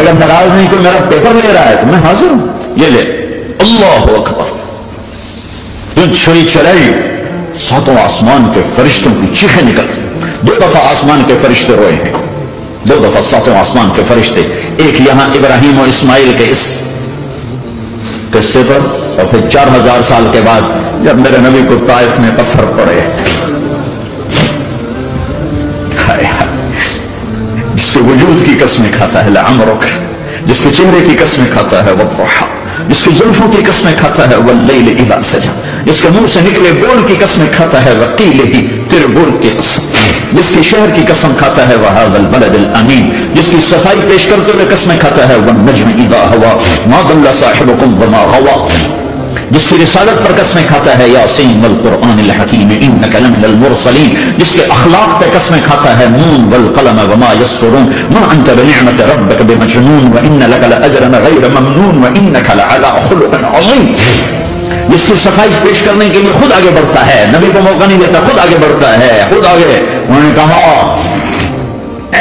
اور اگر ناراض نہیں کوئی میرا پیپر لے رہا ہے تو میں حاضر ہوں، یہ لے۔ اللہ اکبر، چھری چلائی، ساتوں آسمان کے فرشتوں کی چیخیں نکل، 2 دفعہ آسمان کے فرشتے روئے ہیں، 2 دفعہ ساتوں آسمان کے فرشتے، ایک یہاں ابراہیم و اسماعیل کے اس قصے پر، اور پھر 4000 سال کے بعد جب میرے نبی کو طائف میں پتھر پڑے، جس کے وجود کی قسمیں کھاتا ہے لعمرک، جس کے چہرے کی قسمیں کھاتا ہے والضحی، جس کی زلفوں کی قسمیں کھاتا ہے واللیل اذا سجا، جس کے منہ سے نکلے بول کی قسمیں کھاتا ہے وقیل ہی، تیرے بول کی قسم، جس کی شہر کی قسم کھاتا ہے وہذا البلد الامین، جس کی صفائی پیش کرتے ہوئے قسمیں کھاتا ہے والنجم اذا ہوا ما ضل صاحبکم وما غوا، جس کی رسالت پر قسمیں کھاتا ہے یاسین والقرآن الحکیم انک لمن المرسلین، جس کے اخلاق پہ قسمیں کھاتا ہے نون والقلم وما یسطرون ما انت بنعمت ربک بمجنون وان لک لاجرا غیر ممنون وانک لعلی خلق عظیم، جس کی صفائی پیش کرنے کے لیے خود آگے بڑھتا ہے، نبی کو موقع نہیں دیتا، خود آگے بڑھتا ہے، خود آگے۔ انہوں نے کہا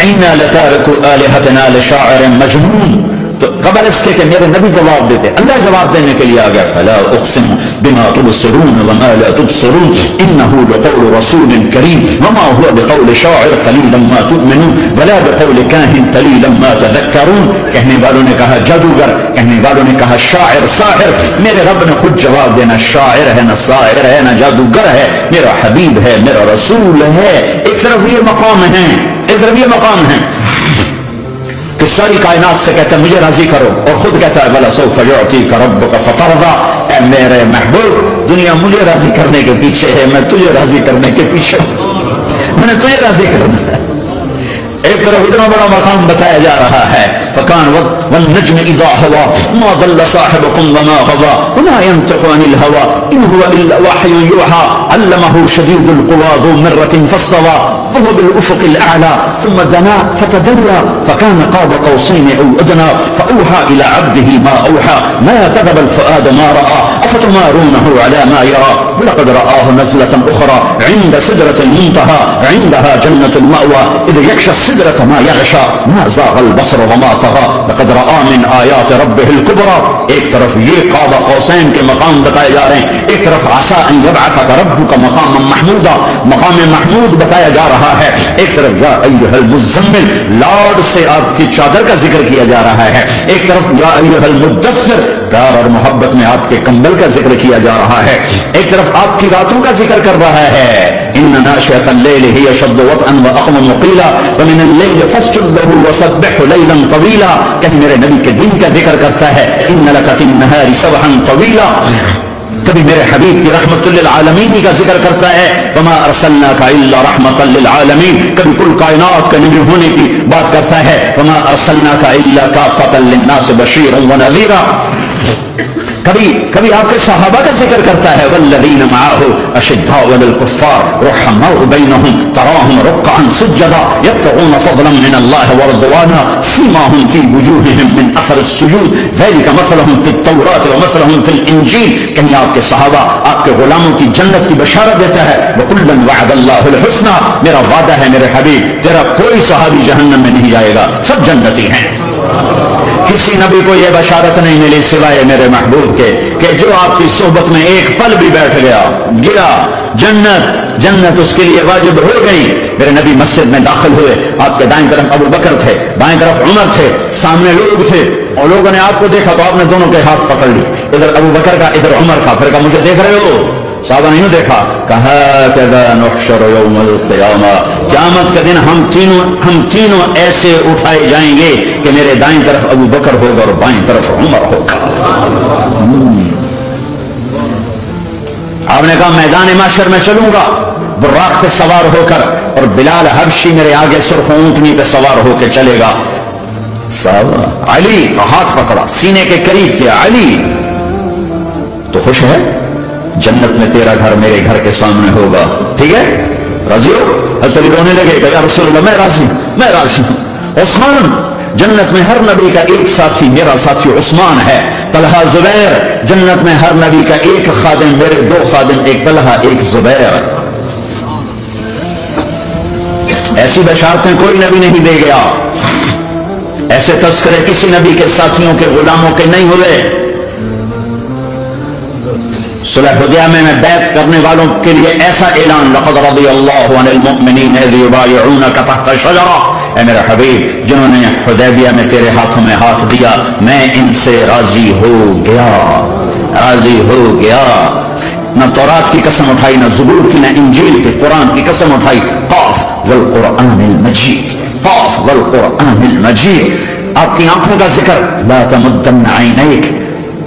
انا لتارک آلہتنا لشاعر مجنون، تو قبل اس کے کہ میرے نبی جواب دیتے، اللہ جواب دینے کے لیے آ گیا فلا اقسم بما تبصرون وما لا تبصرون انه لقول رسول کریم وما هو بقول شاعر قلیلا ما تؤمنون ولا بقول کاہن قلیلا ما تذکرون، کہنے والوں نے کہا جادوگر، کہنے والوں نے کہا شاعر ساحر، میرے رب نے خود جواب دینا شاعر ہے نہ ساحر ہے نہ جادوگر ہے، میرا حبیب ہے میرا رسول ہے۔ ایک طرف یہ مقام ہے، ایک طرف یہ مقام ہے کہ ساری کائنات سے کہتا ہے مجھے راضی کرو، اور خود کہتا ہے وَلَسَوْفَ يُعْطِيكَ رَبُّكَ فَتَرْضَىٰ، اے میرے محبوب دنیا مجھے راضی کرنے کے پیچھے ہے، میں تجھے راضی کرنے کے پیچھے ہوں، میں نے تجھے راضی کرنا ہے۔ ایک طرف اتنا بڑا مقام بتایا جا رہا ہے فَكَانَ وَالنَّجْمِ إِذَا هَوَىٰ مَا ضَلَّ صَاحِبُكُمْ وَمَا غَوَىٰ وَمَا يَنطِقُ عَنِ الْهَوَىٰ إِنْ هُوَ إِلَّا وَحْيٌ يُوحَىٰ عَلَّمَهُ شَدِيدُ الْقُوَىٰ ذُو مِرَّةٍ فَاسْتَوَىٰ وَهُوَ بِالْأُفُقِ الْأَعْلَىٰ ثُمَّ دَنَا فَتَدَلَّىٰ فَكَانَ قَابَ قَوْسَيْنِ أَوْ أَدْنَىٰ فَأَوْحَىٰ إِلَىٰ عَبْدِهِ مَا أَوْحَىٰ مَا كَذَبَ الْفُؤَادُ مَا رَأَىٰ أَفَتُمَارُونَهُ عَلَىٰ مَا يَرَىٰ وَلَقَدْ رَآهُ نَزْلَةً أُخْرَىٰ عِندَ سِدْرَةِ الْمُنتَهَىٰ عِندَهَا جَنَّةُ الْمَأْوَىٰ إِذْ يَغْشَى السِّدْرَةَ مَا يَغْشَىٰ ما زاغ البصر وما طغى لقد رأى من آیات ربه الكبرى۔ ایک طرف یہ قاب قوسین کے مقام بتائے جا رہے ہیں، ایک طرف عسى ان يبعثك ربك مقاما محمودا، مقام محمود بتایا جا رہا ہے، ایک طرف یا ایھا المزمل لاڈ سے آپ کی چادر کا ذکر کیا جا رہا ہے، ایک طرف یا ایھا المدثر پیار اور محبت میں آپ کے کمبل کا ذکر کیا جا رہا ہے، ایک طرف آپ کی راتوں کا ذکر کر رہا ہے ان ناشئة الليل هي اشد وطئا واقوم قيلا ومن الليل فاسجد له وسبحه ليلا طويلا، کہیں میرے نبی کے دن کا ذکر کرتا ہے ان لك في النهار سبحا طويلا، کبھی میرے حبیب کی رحمت للعالمین کا ذکر کرتا ہے وما ارسلناک الا رحمتا للعالمین، کبھی کل کائنات کا نبی ہونے کی بات کرتا ہے وما ارسلناک الا کافۃ للناس بشیرا ونذیرا، کبھی آپ کے صحابہ کا ذکر کرتا ہے والذین معه اشداء علی الکفار رحماء بینہم تراہم رکعا سجدا یبتغون فضلا من اللہ ورضوانا سیماہم فی وجوہہم من اثر السجود ذلک مثلہم فی التوراۃ ومثلہم فی الانجیل، کہیں آپ کے صحابہ آپ کے غلاموں کی جنت کی بشارت دیتا ہے وکلا وعد اللہ الحسنى، میرا وعدہ ہے میرے حبیب تیرا کوئی صحابی جہنم میں نہیں جائے گا، سب جنتی ہیں۔ کسی نبی کو یہ بشارت نہیں ملی سوائے میرے محبوب کے کہ جو آپ کی صحبت میں ایک پل بھی بیٹھ گیا گرا جنت اس کے لیے واجب ہو گئی۔ میرے نبی مسجد میں داخل ہوئے، آپ کے دائیں طرف ابو بکر تھے، بائیں طرف عمر تھے، سامنے لوگ تھے، اور لوگوں نے آپ کو دیکھا تو آپ نے دونوں کے ہاتھ پکڑ لی، ادھر ابو بکر کا ادھر عمر کا، پھر کہا مجھے دیکھ رہے ہو؟ صحابہ نہیں دیکھا، کہا کذا نحشر یوم القیامہ، قیامت کے دن ہم تینوں ایسے اٹھائے جائیں گے کہ میرے دائیں طرف ابو بکر ہوگا اور بائیں طرف عمر ہوگا۔ آپ نے کہا میدان محشر میں چلوں گا براق پہ سوار ہو کر، اور بلال حبشی میرے آگے سرخ اونٹنی پہ سوار ہو کے چلے گا۔ صحابہ علی کا ہاتھ پکڑا، سینے کے قریب کیا، علی تو خوش ہے؟ جنت میں تیرا گھر میرے گھر کے سامنے ہوگا، ٹھیک ہے؟ راضی ہو؟ حضرت رونے لگے کہ یا رسول اللہ میں راضی ہوں۔ عثمان، جنت میں ہر نبی کا ایک ساتھی میرا ساتھی عثمان ہے۔ طلحہ زبیر، جنت میں ہر نبی کا ایک خادم، میرے دو خادم، ایک طلحہ ایک زبیر۔ ایسی بشارتیں کوئی نبی نہیں دے گیا۔ ایسے تذکرے کسی نبی کے ساتھیوں کے غلاموں کے نہیں ہوئے. صلح حدیبیہ میں بیعت کرنے والوں کے لیے ایسا اعلان لقد رضی اللہ عن المؤمنین اذ یبایعونک تحت الشجرہ، اے میرے حبیب جنہوں نے حدیبیہ میں تیرے ہاتھوں میں ہاتھ دیا میں ان سے راضی ہو گیا، راضی ہو گیا. نہ تورات کی قسم اٹھائی، نہ زبور کی، نہ انجیل کی، قرآن کی قسم اٹھائی. قاف والقرآن المجید، قاف والقرآن المجید. آپ کی آنکھوں کا ذکر لا تمدن عینیک،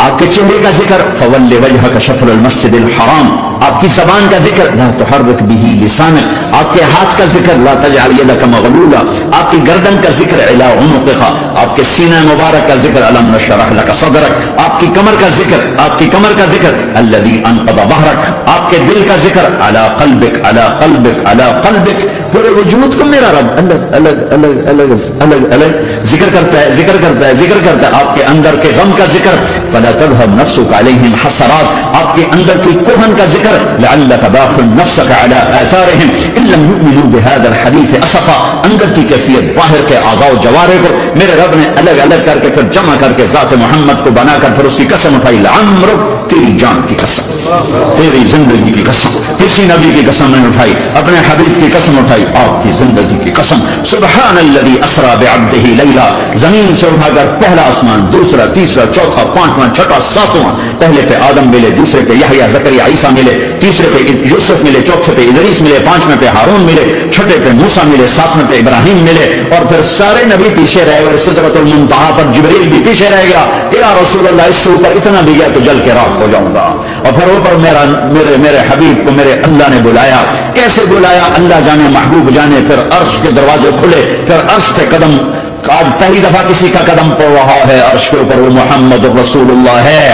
آپ کے چہرے کا ذکر فول وجہک شطر المسجد الحرام، آپ کی زبان کا ذکر لا تحرک به لسانک، آپ کے ہاتھ کا ذکر لا تجعل یدک مغلولا، آپ کی گردن کا ذکر الی عنقک، آپ کے سینہ مبارک کا ذکر الم نشرح لک صدرک، آپ کی کمر کا ذکر، آپ کی کمر کا ذکر الذی انقض ظہرک، آپ کے دل کا ذکر علی قلبک علی قلبک علی قلبک. پورے وجود کو میرا رب الگ الگ الگ الگ الگ الگ ذکر کرتا ہے، ذکر کرتا ہے، ذکر کرتا ہے. آپ کے اندر کے غم کا ذکر فلا تذهب نفسك عليهم حسرات، آپ کے اندر کی کوہن کا ذکر لعلك باخع نفسك على آثارهم ان لم يؤمنوا بهذا الحديث اسفا. اندر کی کیفیت باہر کے اعضاء و جوارح کو میرے رب نے الگ الگ کر کے پھر جمع کر کے ذات محمد کو بنا کر پھر اس کی قسم اٹھائی لعمرک، تیری جان کی قسم، تیری زندگی کی قسم. کسی نبی کی قسم نہیں اٹھائی، اپنے حبیب کی قسم اٹھائی، آپ کی زندگی کی قسم. سبحان الذي اسرى بعبده ليلا، زمین سے اٹھا کر پہلا آسمان، دوسرا، تیسرا، چوتھا، پانچواں، چھٹا، ساتواں. پہلے پہ آدم ملے، دوسرے پہ یحییٰ، زکریا، عیسیٰ ملے، تیسرے پہ یوسف ملے، چوتھے پہ ادریس ملے، پانچویں پہ ہارون ملے، چھٹے پہ موسیٰ ملے، ساتویں پہ ابراہیم ملے، اور پھر سارے نبی پیچھے رہ گئے. سدرۃ المنتہا پر جبریل بھی پیچھے رہ گیا کہ یا رسول اللہ اس سے اوپر اتنا بھی گیا تو جل کے راکھ ہو جاؤں گا. اور پھر اوپر میرے حبیب کو میرے اللہ نے بلایا. کیسے بلایا اللہ جانے، محبوب جانے. پھر عرش کے دروازے کھلے، پھر عرش پہ قدم، آج پہلی دفعہ کسی کا قدم پڑ رہا ہے عرش کے اوپر، وہ محمد رسول اللہ ہے.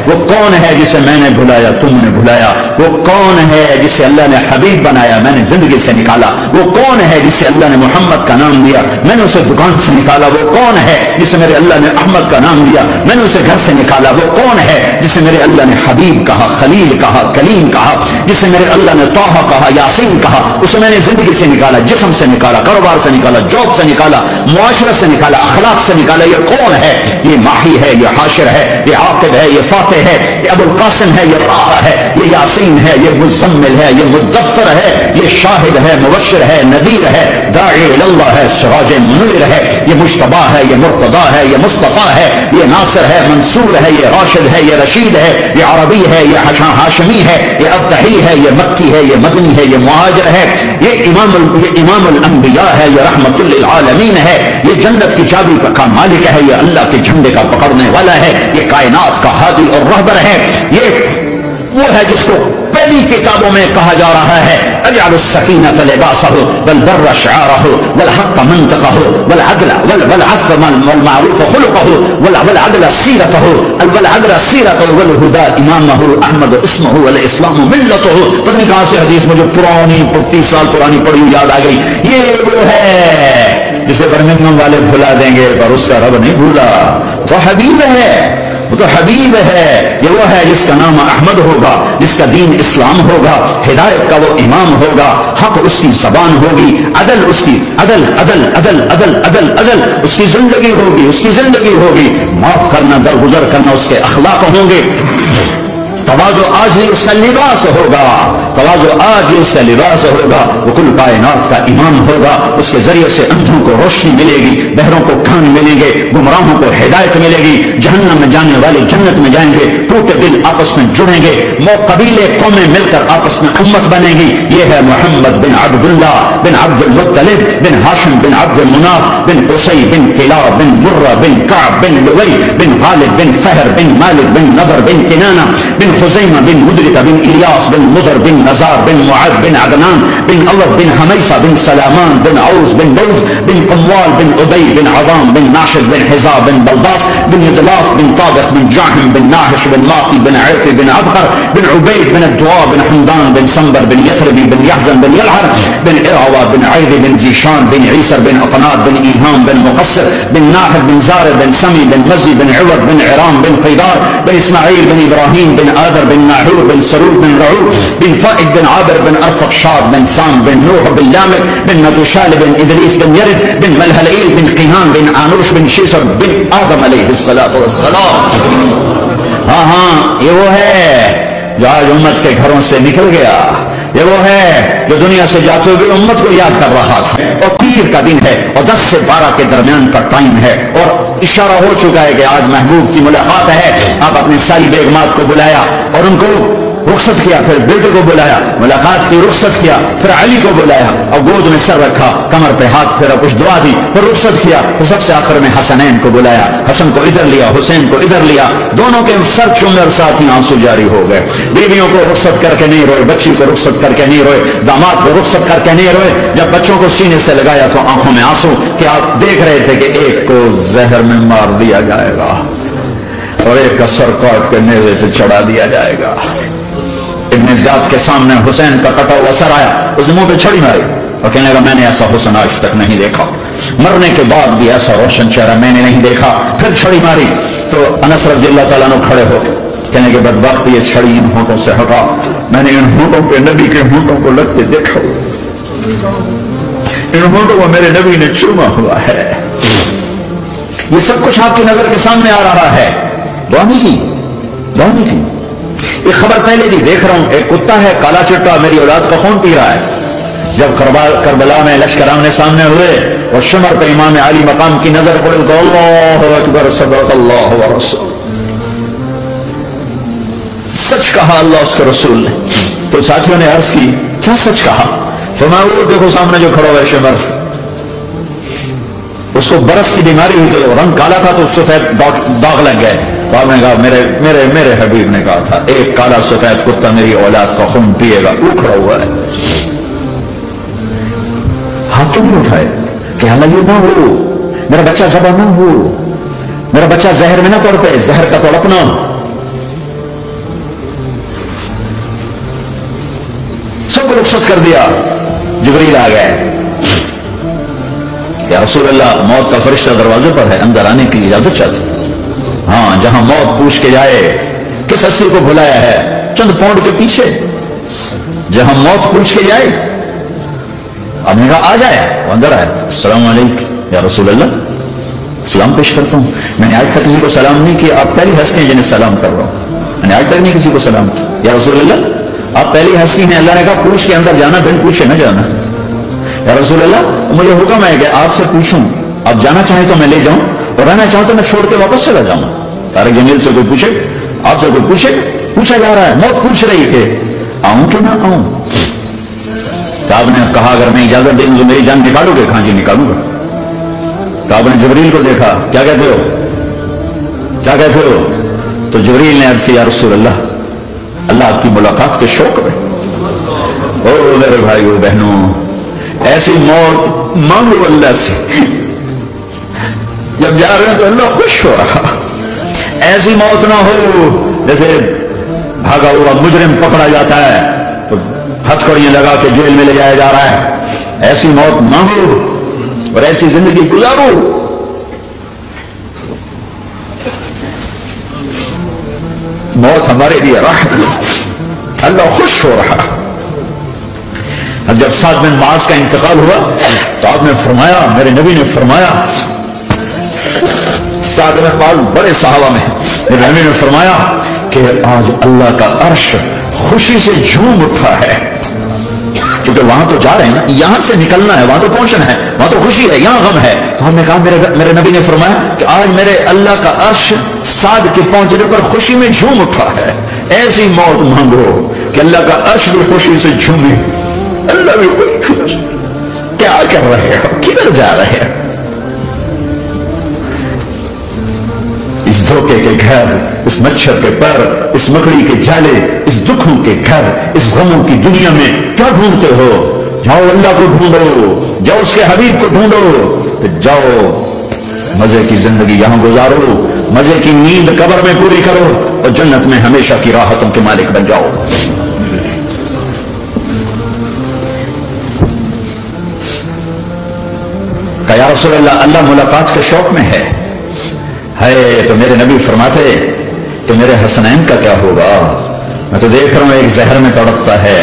وہ کون ہے جسے میں نے بلایا تم نے بلایا؟ وہ کون ہے جسے اللہ نے حبیب بنایا میں نے زندگی سے نکالا؟ وہ کون ہے جسے اللہ نے محمد کا نام دیا میں نے اسے دکان سے نکالا؟ وہ کون ہے جسے میرے اللہ نے احمد کا نام دیا میں نے اسے گھر سے نکالا؟ وہ کون ہے جسے میرے اللہ نے حبیب کہا، خلیل کہا، کلیم کہا، جسے میرے اللہ نے طہ کہا، یاسین کہا؟ اسے میں نے زندگی سے نکالا، جسم سے نکالا، کاروبار سے نکالا، جاب سے نکالا، معاشرت سے نکالا، اخلاق سے نکالا. یہ کون ہے؟ یہ ماہی ہے، یہ حاشر ہے، یہ عاقب ہے، یہ فاتح ہے، یہ ابو القاسم ہے، یہ طه ہے، یہ یاسین ہے، یہ مزمل ہے، یہ مدثر ہے، یہ شاہد ہے، مبشر ہے، نذیر ہے، داعی اللہ ہے، سراج منیر ہے، یہ مجتبی ہے، یہ مرتضی ہے، یہ مصطفیٰ ہے، یہ ناصر ہے، منصور ہے، یہ راشد ہے، یہ رشید ہے، یہ عربی ہے، یہ ہاشمی ہے، یہ ابتحی ہے، یہ مکی ہے، یہ مدنی ہے، یہ مہاجر ہے، یہ امام الانبیاء ہے، یہ رحمت للعالمین ہے، یہ جنت کی چابی کا مالک ہے، یہ اللہ کے جھنڈے کا پکڑنے والا ہے، یہ کائنات کا ہادی اور رہبر ہے. یہ وہ ہے جس کو پہلی کتابوں میں کہا جا رہا ہے اجعل السکینۃ لباسہ والبر شعارہ والحق منطقہ والعدل والمعروف خلقہ والعدل سیرتہ والہدى امامہ احمد اسمہ والاسلام ملتہ. پتہ نہیں کہاں سے حدیث مجھے پرانی 30 سال پرانی پڑھی یاد آ گئی. یہ وہ ہے جسے برمنگھم والے بھلا دیں گے پر اس کا رب نہیں بھولا. تو حبیب ہے، وہ تو حبیب ہے. یہ وہ ہے جس کا نام احمد ہوگا، جس کا دین اسلام ہوگا، ہدایت کا وہ امام ہوگا، حق اس کی زبان ہوگی، عدل اس کی عدل عدل عدل عدل عدل عدل اس کی زندگی ہوگی، اس کی زندگی ہوگی. معاف کرنا، درگزر کرنا اس کے اخلاق ہوں گے. تواضع آج ہی اس کا لباس ہوگا، تواضع آج ہی اس کا لباس ہوگا. وہ کل کائنات کا امام ہوگا. اس کے ذریعے سے اندھوں کو روشنی ملے گی، بہروں کو کان ملیں گے، گمراہوں کو ہدایت ملے گی. جہنم میں جانے والے جنت میں جائیں گے. ٹوٹے دل آپس میں جڑیں گے، قبیلے قومیں مل کر آپس میں امت بنے گی. یہ ہے محمد بن عبداللہ بن عبد المطلب بن ہاشم بن عبد المناف بن قصی بن کلاب بن مرہ بن کعب بن لؤی بن غالب بن فہر بن مالک بن نضر بن کنانہ بن خزیمہ بن مدرکہ بن الیاس بن مضر بن نزار بن معد بن عدنان بن عوض بن حمیسہ بن سلامان بن عوز بن بلف بن قموال بن عبی بن عظام بن ناشد بن حزا بن بلداس بن یدلاف بن طابق بن جاحم بن ناحش بن ماقی بن عرفی بن عبقر بن عبید بن الدعاء بن حمدان بن سنبر بن یثربی بن یحزن بن یلعر بن ارعوى بن عیض بن زیشان بن عیسر بن اقناد بن ایہام بن مقصر بن ناحد بن زار بن سمی بن مزی بن عوض بن عرام بن قیدار بن اسماعیل بن ابراہیم بن آذر بن ناحور بن سرور بن رعوب بن فائد بن عابر بن ارفق شاد بن سام بن نوح بن لامک بن نتوشال بن ادریس بن یرد بن ملحلئیل بن قیہان بن آنوش بن شیسر بن آدم علیہ السلام. ہاں یہ وہ ہے جو آج امت کے گھروں سے نکل گیا. یہ وہ ہے جو دنیا سے جاتے ہوئے امت کو یاد کر رہا تھا. اور پیر کا دن ہے اور 10 سے 12 کے درمیان کا ٹائم ہے اور اشارہ ہو چکا ہے کہ آج محبوب کی ملاقات ہے. آپ اپنی ساری بیگمات کو بلایا اور ان کو رخصت کیا, پھر بیٹے کو بلایا, ملاقات کی, رخصت کیا, پھر علی کو بلایا اور گود میں سر رکھا, کمر پہ ہاتھ پھیرا, کچھ دعا دی, پھر رخصت کیا, پھر سب سے آخر میں حسنین کو بلایا. حسن کو ادھر لیا, حسین کو ادھر لیا, دونوں کے سر چومے اور ساتھ ہی آنسو جاری ہو گئے. بیویوں کو رخصت کر کے نہیں روئے, بچی کو رخصت کر کے نہیں روئے, داماد کو رخصت کر کے نہیں روئے. جب بچوں کو سینے سے لگایا تو آنکھوں میں آنسو کہ آپ دیکھ رہے تھے کہ ایک کو زہر میں مار دیا جائے گا اور ایک کا سر کاٹ کے نیزے پہ چڑھا دیا جائے گا. ابن زیاد کے سامنے حسین کا کٹا ہوا سر آیا, اس نے منہ پہ چھڑی ماری اور کہنے لگا میں نے ایسا حسن آج تک نہیں دیکھا, مرنے کے بعد بھی ایسا روشن چہرہ میں نے نہیں دیکھا. پھر چھڑی ماری تو انس رضی اللہ تعالیٰ عنہ کھڑے ہو کے کہنے کے بدبخت یہ چھڑی ان ہونٹوں سے ہٹا, میں نے ان ہونٹوں پہ نبی کے ہونٹوں کو لگتے دیکھا, ان ہونٹوں کو میرے نبی نے چوما ہوا ہے. یہ سب کچھ آپ کی نظر کے سامنے آ رہا ہے. دعا نہیں کی. ایک خبر پہلے دی دیکھ رہا ہوں, ایک کتا ہے کالا چٹا میری اولاد کا خون پی رہا ہے. جب کربلا میں لشکر آمنے سامنے ہوئے اور شمر پہ امام علی مقام کی نظر پڑی تو اللہ اکبر صدق اللہ و رسول, سچ کہا اللہ اس کے رسول نے. تو ساتھیوں نے عرض کی کیا سچ کہا؟ فرمایا وہ دیکھو سامنے جو کھڑا ہوا ہے شمر, اس کو برس کی بیماری ہوئی تو رنگ کالا تھا تو سفید داغ لگ گئے. تو آپ نے کہا میرے حبیب نے کہا تھا ایک کالا سفید کتا میری اولاد کا خون پیے گا. وہ کھڑا ہوا ہے, ہاتھ کیوں نہیں اٹھائے کہ اللہ یہ نہ ہو, میرا بچہ ذبح نہ ہو, میرا بچہ زہر میں نہ تڑپے, زہر کا تڑپنا. سب کو رخصت کر دیا. جبریل آ گئے, یا رسول اللہ موت کا فرشتہ دروازے پر ہے, اندر آنے کی اجازت چاہتے. ہاں جہاں موت پوچھ کے جائے کس ہستی کو بلایا ہے, چند پاؤنڈ کے پیچھے جہاں موت پوچھ کے جائے. اب نے کہا آ جائے, وہ اندر آئے. السلام علیکم یا رسول اللہ, سلام پیش کرتا ہوں. میں نے آج تک کسی کو سلام نہیں کیا, آپ پہلی ہستی ہیں جنہیں سلام کر رہا ہوں. میں نے آج تک نہیں کسی کو سلام کیا. یا رسول اللہ آپ پہلی ہستی ہیں. اللہ نے کہا پوچھ کے اندر جانا, بن پوچھے نہ جانا. یا رسول اللہ مجھے حکم ہے کہ آپ سے پوچھوں, آپ جانا چاہیں تو میں لے جاؤں اور رہنا چاہوں تو میں چھوڑ کے واپس چلا جاؤں. طارق جمیل سے کوئی پوچھے, آپ سے کوئی پوچھے, پوچھا جا رہا ہے, موت پوچھ رہی کہ آؤں کہ نہ آؤں. تو آپ نے کہا اگر میں اجازت دیں تو میری جان نکالو گے؟ کہاں جی نکالوں گا. تو آپ نے جبریل کو دیکھا, کیا کہتے ہو, کیا کہتے ہو؟ تو جبریل نے عرض کیا یا رسول اللہ اللہ آپ کی ملاقات کے شوق میں. او میرے بھائیو بہنوں, ایسی موت مانگو اللہ سے, جب جا رہے ہیں تو اللہ خوش ہو رہا. ایسی موت نہ ہو جیسے بھاگا ہوا مجرم پکڑا جاتا ہے تو ہتھکڑیاں لگا کے جیل میں لے جایا جا رہا ہے. ایسی موت مانگو اور ایسی زندگی گزارو. موت ہمارے لیے راحت, اللہ خوش ہو رہا. جب سعد بن معاذ کا انتقال ہوا تو آپ نے فرمایا, میرے نبی نے فرمایا, سعد بن معاذ بڑے صحابہ میں, میرے نبی نے فرمایا کہ آج اللہ کا عرش خوشی سے جھوم اٹھا ہے. کیونکہ وہاں تو جا رہے ہیں, یہاں سے نکلنا ہے, وہاں تو پہنچنا ہے, وہاں تو خوشی ہے, یہاں غم ہے. تو ہم نے کہا, میرے نبی نے فرمایا کہ آج میرے اللہ کا عرش سعد کے پہنچنے پر خوشی میں جھوم اٹھا ہے. ایسی موت مانگو کہ اللہ کا عرش بھی خوشی سے جھومے. اللہ بھی خوش. کیا کر رہے ہو, کدھر جا رہے ہیں؟ اس دھوکے کے گھر, اس مچھر کے پر, اس مکڑی کے جالے, اس دکھوں کے گھر, اس غموں کی دنیا میں کیا ڈھونڈتے ہو؟ جاؤ اللہ کو ڈھونڈو, جاؤ اس کے حبیب کو ڈھونڈو, جاؤ مزے کی زندگی یہاں گزارو, مزے کی نیند قبر میں پوری کرو اور جنت میں ہمیشہ کی راحتوں کے مالک بن جاؤ. کہ یا رسول اللہ اللہ ملاقات کے شوق میں ہے. ہے تو میرے نبی فرماتے کہ میرے حسنین کا کیا ہوگا؟ میں تو دیکھ رہا ہوں ایک زہر میں تڑپتا ہے،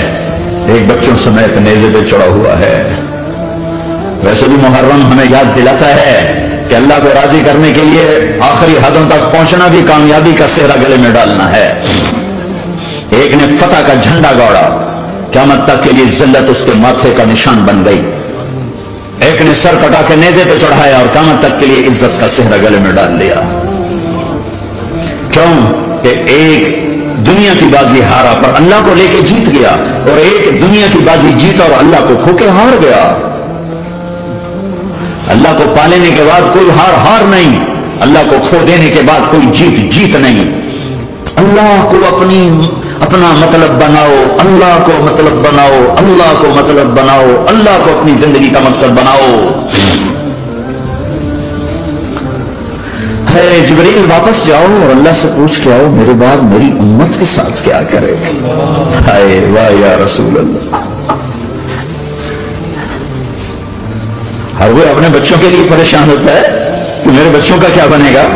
ایک بچوں سمیت نیزے پہ چڑھا ہوا ہے۔ ویسے بھی محرم ہمیں یاد دلاتا ہے کہ اللہ کو راضی کرنے کے لیے آخری حدوں تک پہنچنا بھی کامیابی کا صحرا گلے میں ڈالنا ہے۔ ایک نے فتح کا جھنڈا گاڑا، قیامت تک کے لیے ذلت اس کے ماتھے کا نشان بن گئی۔ ایک نے سر کٹا کے نیزے پہ چڑھایا اور قیامت تک کے لیے عزت کا صحرا گلے میں ڈال دیا۔ کیوں کہ ایک دنیا کی بازی ہارا پر اللہ کو لے کے جیت گیا، اور ایک دنیا کی بازی جیتا اور اللہ کو کھو کے ہار گیا۔ اللہ کو پا لینے کے بعد کوئی ہار نہیں، اللہ کو کھو دینے کے بعد کوئی جیت نہیں۔ اللہ کو اپنا مطلب بناؤ، اللہ کو مطلب بناؤ، اللہ کو مطلب بناؤ، اللہ کو اپنی زندگی کا مقصد بناؤ۔ ہے جبریل واپس جاؤ اور اللہ سے پوچھ کے آؤ میرے بعد میری امت کے ساتھ کیا کرے گا؟ ہائے واہ یا رسول اللہ۔ ہر کوئی اپنے بچوں کے لیے پریشان ہوتا ہے کہ میرے بچوں کا کیا بنے گا۔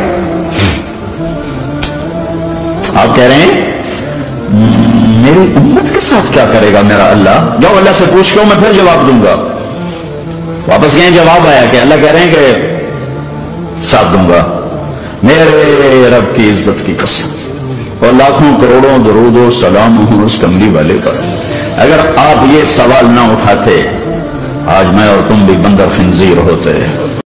آپ کہہ رہے ہیں میری امت کے ساتھ کیا کرے گا میرا اللہ؟ جاؤ اللہ سے پوچھ کے میں پھر جواب دوں گا۔ واپس یہ جواب آیا کہ اللہ کہہ رہے ہیں کہ ساتھ دوں گا میرے رب کی عزت کی قسم، اور لاکھوں کروڑوں درود و سلام ہوں اس کملی والے پر۔ اگر آپ یہ سوال نہ اٹھاتے آج میں اور تم بھی بندر خنزیر ہوتے۔